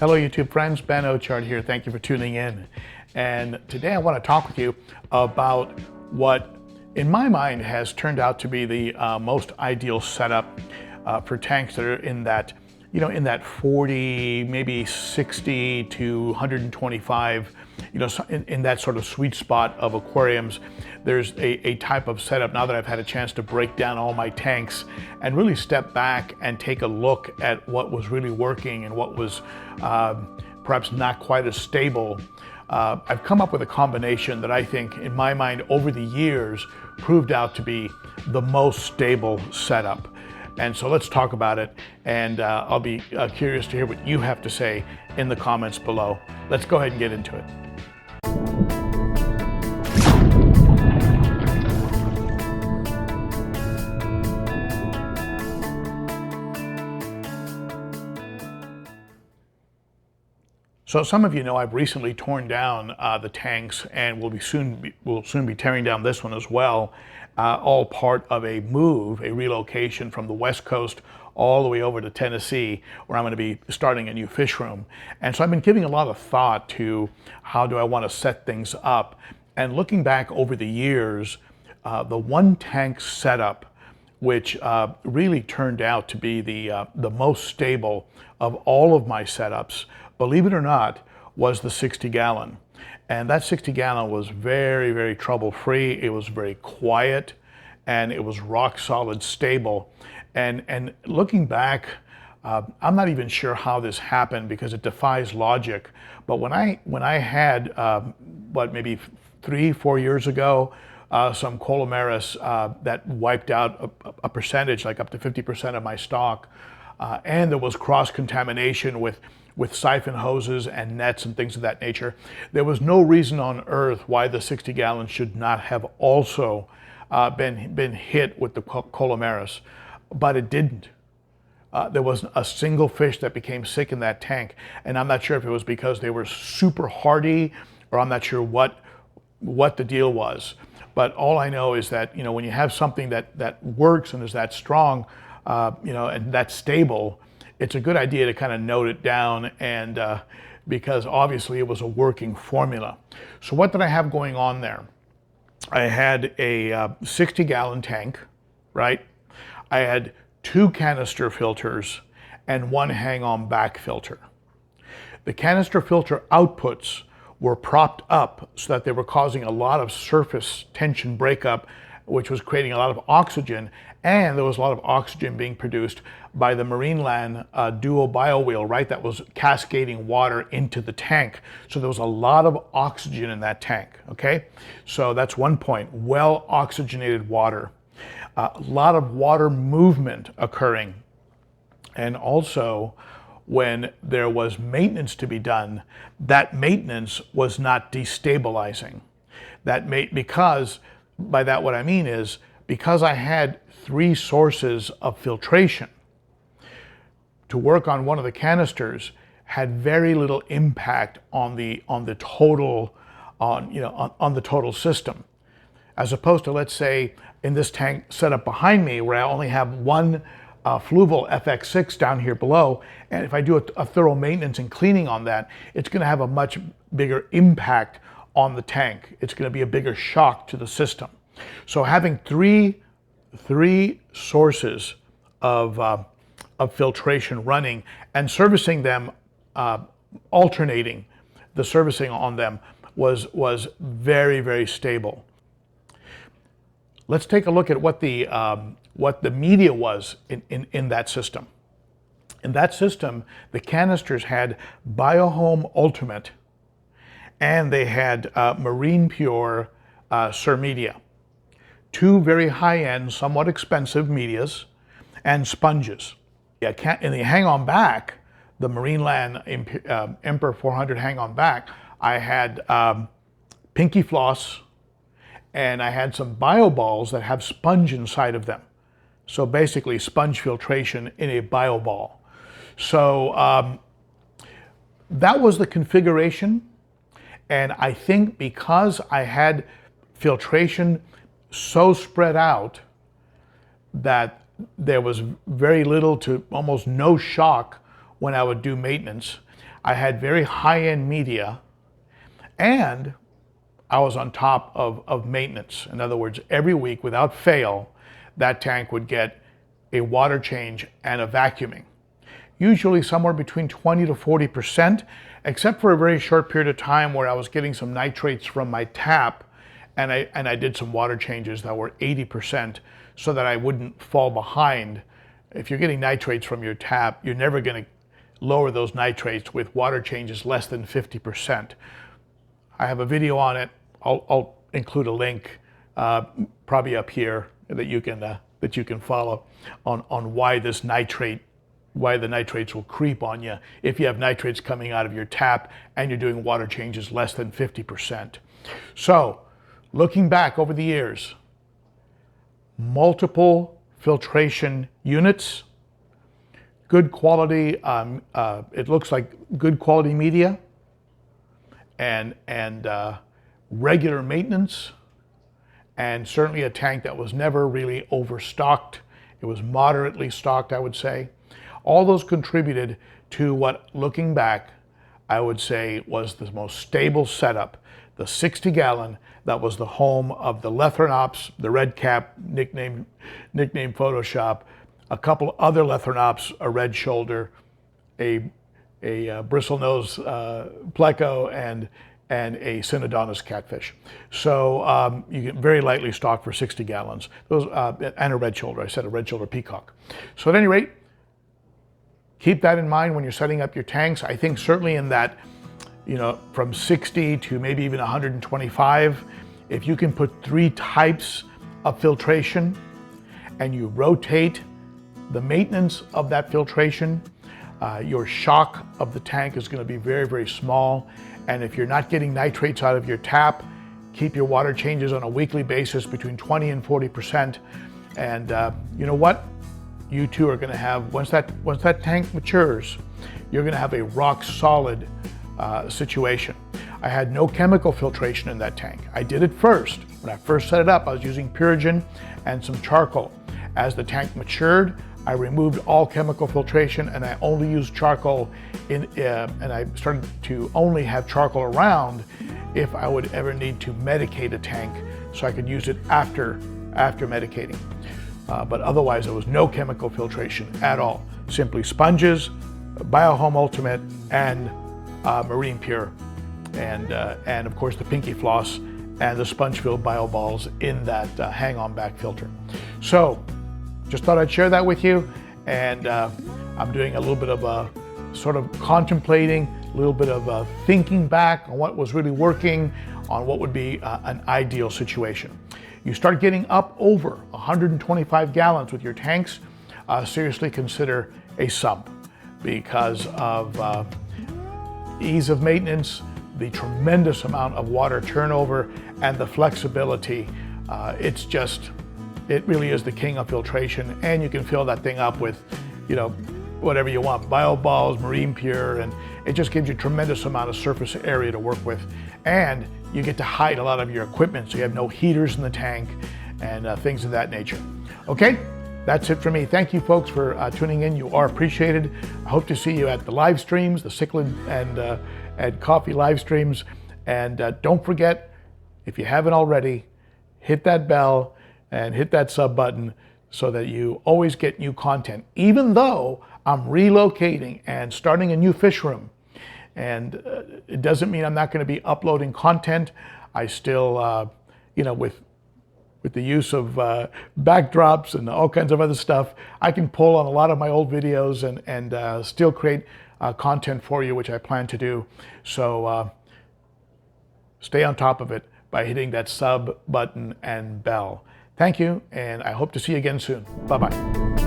Hello YouTube friends, Ben Ochart here. Thank you for tuning in. And today I want to talk with you about what in my mind has turned out to be the most ideal setup for tanks that are in that, in that 40, maybe 60 to 125, in that sort of sweet spot of aquariums. There's a type of setup now that I've had a chance to break down all my tanks and really step back and take a look at what was really working and what was perhaps not quite as stable. I've come up with a combination that I think, in my mind, over the years, proved out to be the most stable setup. And so let's talk about it, and I'll be curious to hear what you have to say in the comments below. Let's go ahead and get into it. So some of you know I've recently torn down the tanks, and we'll soon be tearing down this one as well, all part of a move, a relocation from the West Coast all the way over to Tennessee, where I'm going to be starting a new fish room. And so I've been giving a lot of thought to how do I want to set things up. And looking back over the years, the one tank setup, which really turned out to be the most stable of all of my setups, believe it or not, was the 60-gallon. And that 60-gallon was very, very trouble-free. It was very quiet, and it was rock solid stable. And looking back, I'm not even sure how this happened because it defies logic. But when I had, maybe 3-4 years ago, some Colomaris that wiped out a percentage, like up to 50% of my stock, and there was cross-contamination with siphon hoses and nets and things of that nature. There was no reason on earth why the 60-gallon should not have also been hit with the Colomaris, but it didn't. There wasn't a single fish that became sick in that tank, and I'm not sure if it was because they were super hardy, or I'm not sure what the deal was. But all I know is that, when you have something that works and is that strong, and that's stable, it's a good idea to kind of note it down, and because obviously it was a working formula. So what did I have going on there? I had a 60-gallon tank, right? I had 2 canister filters and 1 hang-on back filter. The canister filter outputs were propped up so that they were causing a lot of surface tension breakup, which was creating a lot of oxygen, and there was a lot of oxygen being produced by the Marineland duo bio wheel, right? That was cascading water into the tank. So there was a lot of oxygen in that tank, okay? So that's one point, well oxygenated water. A lot of water movement occurring. And also, when there was maintenance to be done, that maintenance was not destabilizing. Because, by that what I mean is, because I had 3 sources of filtration, to work on one of the canisters had very little impact on the total system, as opposed to, let's say, in this tank set up behind me, where I only have 1 Fluval FX6 down here below, and if I do a thorough maintenance and cleaning on that, it's going to have a much bigger impact on the tank. It's going to be a bigger shock to the system. So having three sources of filtration running and servicing them, alternating the servicing on them, was very, very stable. Let's take a look at what the media was in that system. In that system, the canisters had BioHome Ultimate, and they had Marine Pure Surmedia. 2 very high-end, somewhat expensive medias, and sponges. In the hang-on back, the Marineland Emperor 400 hang-on back, I had Pinky Floss, and I had some bio balls that have sponge inside of them. So basically sponge filtration in a bio ball. So that was the configuration. And I think because I had filtration so spread out that there was very little to almost no shock when I would do maintenance, I had very high-end media, and I was on top of maintenance. In other words, every week without fail, that tank would get a water change and a vacuuming. Usually somewhere between 20 to 40%, except for a very short period of time where I was getting some nitrates from my tap, and I did some water changes that were 80% so that I wouldn't fall behind. If you're getting nitrates from your tap, you're never going to lower those nitrates with water changes less than 50%. I have a video on it. I'll include a link probably up here that you can follow on why the nitrates will creep on you if you have nitrates coming out of your tap and you're doing water changes less than 50%. So, looking back over the years, multiple filtration units, good quality, it looks like good quality media, and regular maintenance, and certainly a tank that was never really overstocked. It was moderately stocked, I would say. All those contributed to what, looking back, I would say was the most stable setup. The 60-gallon that was the home of the Lethrinops, the red cap, nicknamed Photoshop, a couple other Lethrinops, a red shoulder, a bristlenose pleco, and a Synodontis catfish. So you get very lightly stocked for 60 gallons. Those and a red shoulder. I said a red shoulder peacock. So at any rate, keep that in mind when you're setting up your tanks. I think certainly in that, from 60 to maybe even 125, if you can put 3 types of filtration and you rotate the maintenance of that filtration, your shock of the tank is going to be very, very small. And if you're not getting nitrates out of your tap, keep your water changes on a weekly basis between 20 and 40%. And you know what? You too are going to have, once that tank matures, you're going to have a rock solid situation. I had no chemical filtration in that tank. I did it first. When I first set it up, I was using Purigen and some charcoal. As the tank matured, I removed all chemical filtration and I only used charcoal and I started to only have charcoal around if I would ever need to medicate a tank so I could use it after medicating. But otherwise there was no chemical filtration at all. Simply sponges, BioHome Ultimate, and Marine Pure, and of course the Pinky Floss and the sponge-filled bio balls in that hang-on back filter. So just thought I'd share that with you, and I'm doing a little bit of a sort of contemplating, a little bit of thinking back on what was really working, on what would be an ideal situation. You start getting up over 125 gallons with your tanks, seriously consider a sump because of ease of maintenance, the tremendous amount of water turnover, and the flexibility. It really is the king of filtration, and you can fill that thing up with, whatever you want, bio balls, Marine Pure, and it just gives you a tremendous amount of surface area to work with. And you get to hide a lot of your equipment, so you have no heaters in the tank and things of that nature. Okay, that's it for me. Thank you folks for tuning in. You are appreciated. I hope to see you at the live streams, the Cichlid and coffee live streams. And don't forget, if you haven't already, hit that bell and hit that sub button so that you always get new content, even though I'm relocating and starting a new fish room. And it doesn't mean I'm not going to be uploading content. I still, with the use of backdrops and all kinds of other stuff, I can pull on a lot of my old videos and still create content for you, which I plan to do. So stay on top of it by hitting that sub button and bell. Thank you, and I hope to see you again soon. Bye-bye.